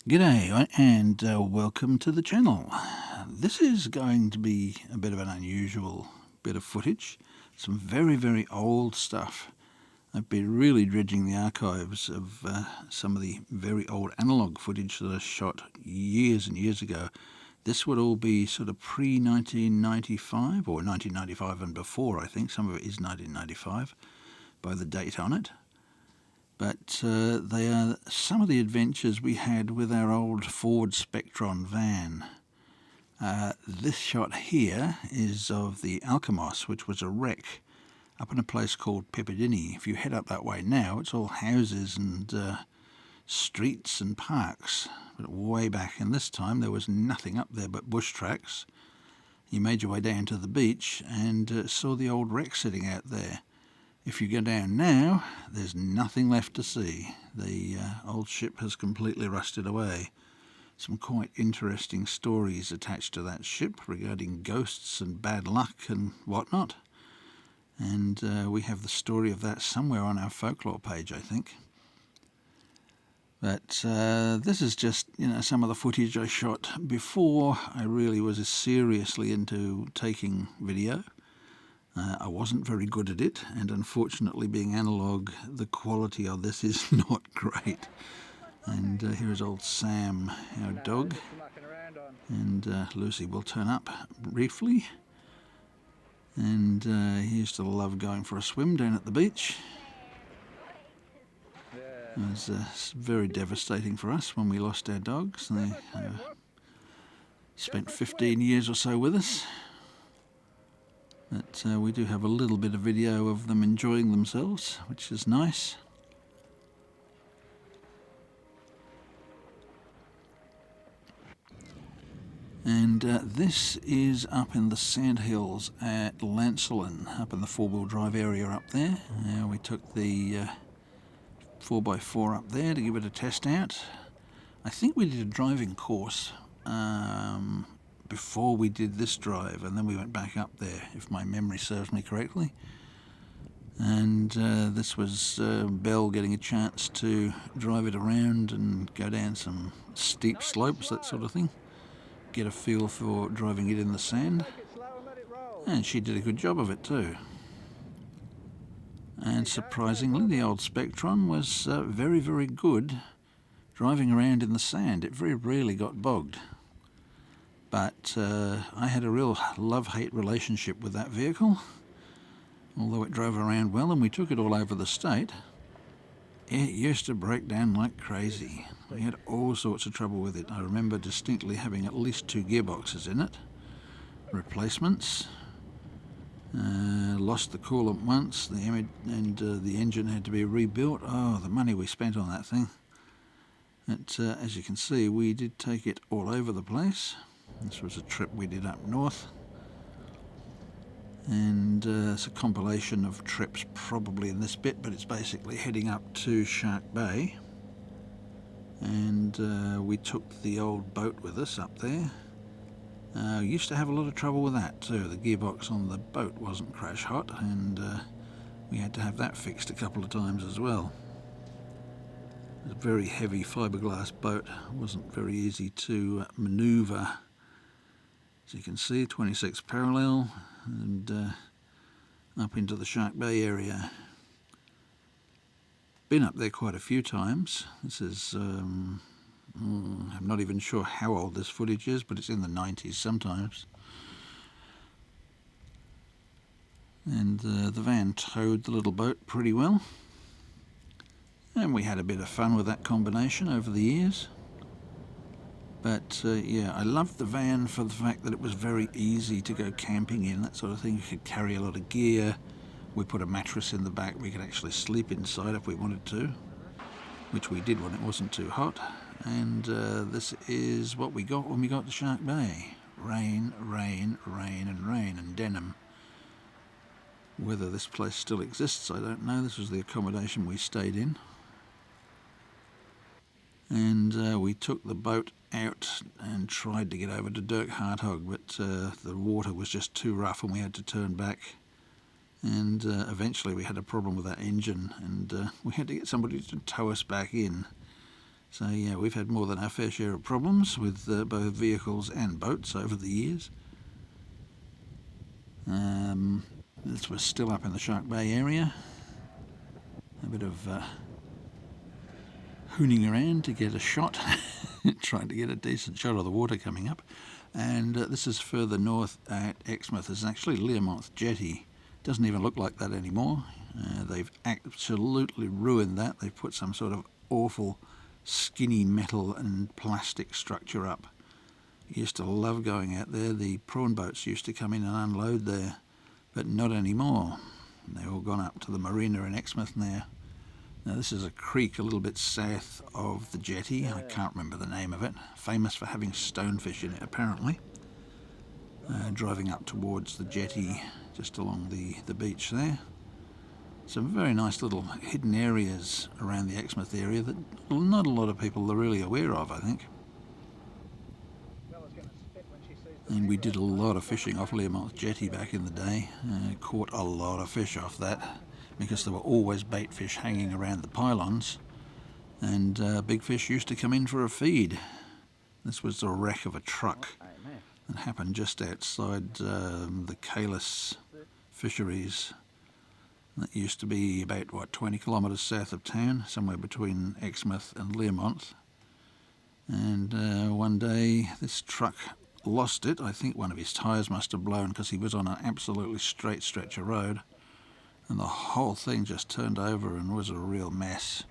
G'day and welcome to the channel. This is going to be a bit of an unusual bit of footage. Some very old stuff. I've been really dredging the archives of some of the very old analogue footage that I shot years and years ago. This would all be sort of pre-1995 or 1995 and before, I think. Some of it is 1995 by the date on it. But they are some of the adventures we had with our old Ford Spectron van. This shot here is of the Alkimos, which was a wreck up in a place called Pepperdinny. If you head up that way now, it's all houses and streets and parks. But way back in this time, there was nothing up there but bush tracks. You made your way down to the beach and saw the old wreck sitting out there. If you go down now, there's nothing left to see. The old ship has completely rusted away. Some quite interesting stories attached to that ship regarding ghosts and bad luck and whatnot. And we have the story of that somewhere on our folklore page, I think. But this is just, some of the footage I shot before I really was seriously into taking video. I wasn't very good at it, and unfortunately, being analogue, the quality of this is not great. And here's old Sam, our dog, and Lucy will turn up briefly. And he used to love going for a swim down at the beach. It was very devastating for us when we lost our dogs. They spent 15 years or so with us. But we do have a little bit of video of them enjoying themselves, which is nice. And this is up in the sandhills at Lancelin, up in the four-wheel drive area up there. We took the 4x4 up there to give it a test out. I think we did a driving course before we did this drive, and then we went back up there, if my memory serves me correctly. And this was Belle getting a chance to drive it around and go down some steep slopes, that sort of thing. Get a feel for driving it in the sand. And she did a good job of it too. And surprisingly, the old Spectron was very good driving around in the sand. It very rarely got bogged. But I had a real love-hate relationship with that vehicle. Although it drove around well and we took it all over the state, it used to break down like crazy. We had all sorts of trouble with it. I remember distinctly having at least 2 gearboxes in it, replacements. Lost the coolant once, the engine had to be rebuilt. Oh, the money we spent on that thing. But, as you can see, we did take it all over the place. This was a trip we did up north. And it's a compilation of trips probably in this bit, but it's basically heading up to Shark Bay. And we took the old boat with us up there. Used to have a lot of trouble with that too. The gearbox on the boat wasn't crash hot, and we had to have that fixed a couple of times as well. It was a very heavy fiberglass boat. It wasn't very easy to manoeuvre. As you can see, 26 parallel and up into the Shark Bay area. Been up there quite a few times. This is, I'm not even sure how old this footage is, but it's in the 90s sometimes. And the van towed the little boat pretty well. And we had a bit of fun with that combination over the years. But yeah, I loved the van for the fact that it was very easy to go camping in, that sort of thing. You could carry a lot of gear. We put a mattress in the back. We could actually sleep inside if we wanted to, which we did when it wasn't too hot. And this is what we got when we got to Shark Bay. Rain, rain, rain and rain, and denim. Whether this place still exists, I don't know. This was the accommodation we stayed in. And we took the boat out and tried to get over to Dirk Hartog, but the water was just too rough and we had to turn back. And eventually we had a problem with that engine, and we had to get somebody to tow us back in. So yeah, we've had more than our fair share of problems with both vehicles and boats over the years. This was still up in the Shark Bay area. A bit of hooning around to get a shot, trying to get a decent shot of the water coming up. And this is further north at Exmouth. There's actually Learmonth Jetty. Doesn't even look like that anymore. They've absolutely ruined that. They've put some sort of awful skinny metal and plastic structure up. Used to love going out there. The prawn boats used to come in and unload there, but not anymore. They've all gone up to the marina in Exmouth now. Now this is a creek a little bit south of the jetty. I can't remember the name of it. Famous for having stonefish in it apparently. Driving up towards the jetty just along the beach there. Some very nice little hidden areas around the Exmouth area that not a lot of people are really aware of, I think. And we did a lot of fishing off Learmonth Jetty back in the day. Caught a lot of fish off that because there were always bait fish hanging around the pylons, and big fish used to come in for a feed. This was the wreck of a truck that happened just outside the Calis fisheries. That used to be about, 20 kilometres south of town, somewhere between Exmouth and Learmonth. And one day this truck lost it. I think one of his tyres must have blown because he was on an absolutely straight stretch of road. And the whole thing just turned over and was a real mess.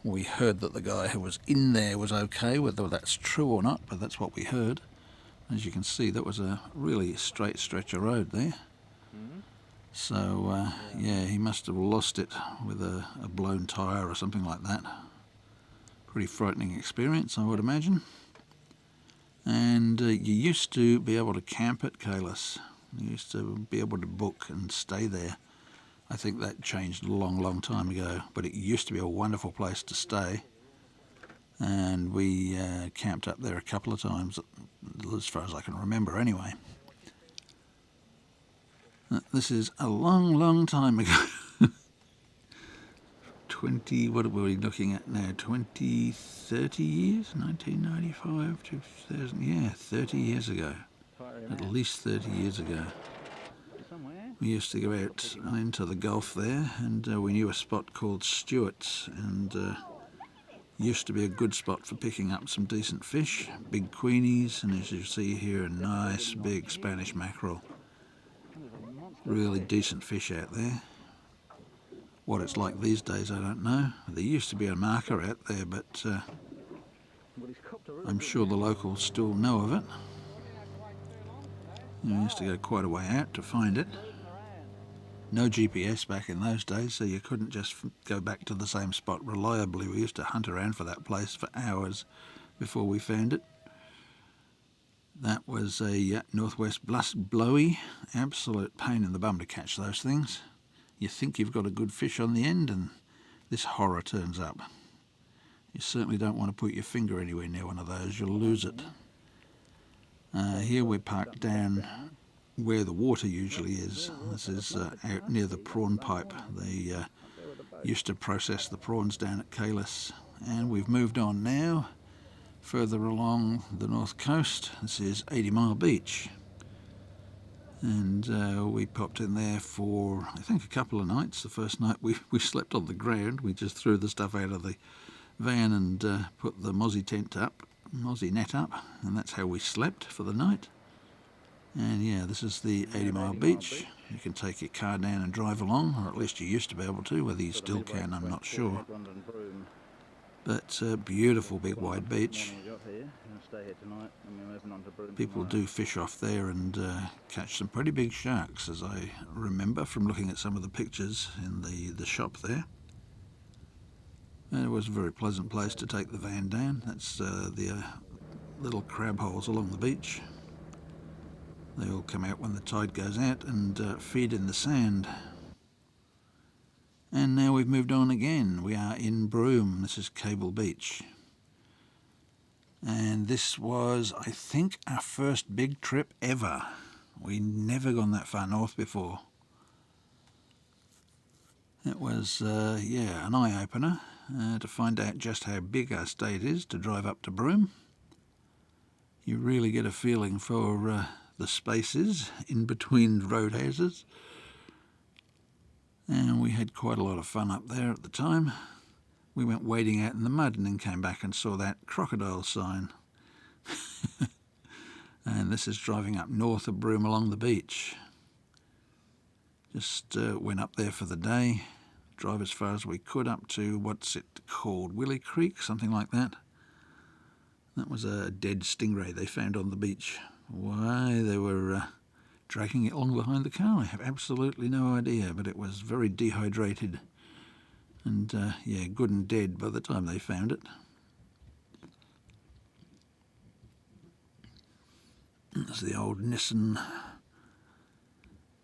We heard that the guy who was in there was okay, whether that's true or not, but that's what we heard. As you can see, that was a really straight stretch of road there. So, yeah, he must have lost it with a blown tyre or something like that. Pretty frightening experience, I would imagine. And you used to be able to camp at Calis. You used to be able to book and stay there. I think that changed a long, long time ago, but it used to be a wonderful place to stay. And we camped up there a couple of times, as far as I can remember anyway. This is a long, long time ago. 20, what are we looking at now? 20, 30 years? 1995, 2000, yeah, 30 years ago. At least 30 years ago. We used to go out into the Gulf there, and we knew a spot called Stewart's, and used to be a good spot for picking up some decent fish, big queenies, and as you see here, a nice big Spanish mackerel. Really decent fish out there. What it's like these days, I don't know. There used to be a marker out there, but I'm sure the locals still know of it. We used to go quite a way out to find it. No GPS back in those days, so you couldn't just go back to the same spot reliably. We used to hunt around for that place for hours before we found it. That was a northwest blowy. Absolute pain in the bum to catch those things. You think you've got a good fish on the end, and this horror turns up. You certainly don't want to put your finger anywhere near one of those. You'll lose it. Here we're parked down where the water usually is. This is out near the prawn pipe. They used to process the prawns down at Calis. And we've moved on now, further along the north coast. This is 80 Mile Beach. And we popped in there for, I think, a couple of nights. The first night we slept on the ground. We just threw the stuff out of the van and put the mozzie net up, and that's how we slept for the night. And yeah, this is the 80 Mile Beach. You can take your car down and drive along, or at least you used to be able to. Whether you still can, I'm not sure. But beautiful big wide beach. People do fish off there and catch some pretty big sharks, as I remember from looking at some of the pictures in the shop there. And it was a very pleasant place to take the van down. That's the little crab holes along the beach. They all come out when the tide goes out and feed in the sand. And now we've moved on again. We are in Broome. This is Cable Beach. And this was, I think, our first big trip ever. We'd never gone that far north before. It was, yeah, an eye-opener. to find out just how big our state is to drive up to Broome. You really get a feeling for the spaces in between roadhouses. And we had quite a lot of fun up there at the time. We went wading out in the mud and then came back and saw that crocodile sign. And this is driving up north of Broome along the beach. Just went up there for the day, drive as far as we could up to, what's it called, Willie Creek, something like that. That was a dead stingray they found on the beach. Why they were dragging it along behind the car, I have absolutely no idea, but it was very dehydrated and yeah, good and dead by the time they found it. There's the old Nissan.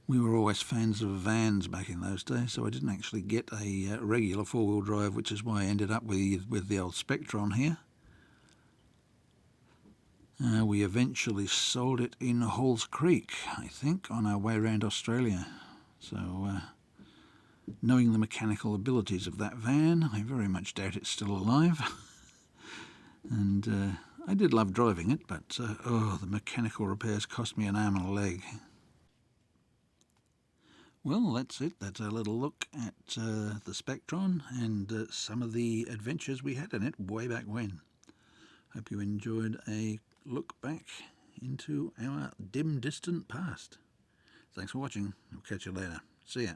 We were always fans of vans back in those days, so I didn't actually get a regular four-wheel drive, which is why I ended up with the old Spectron here. We eventually sold it in Halls Creek, I think, on our way around Australia. So, knowing the mechanical abilities of that van, I very much doubt it's still alive. And I did love driving it, but the mechanical repairs cost me an arm and a leg. Well, that's it. That's our little look at the Spectron and some of the adventures we had in it way back when. Hope you enjoyed a look back into our dim, distant past. Thanks for watching. I'll catch you later. See ya.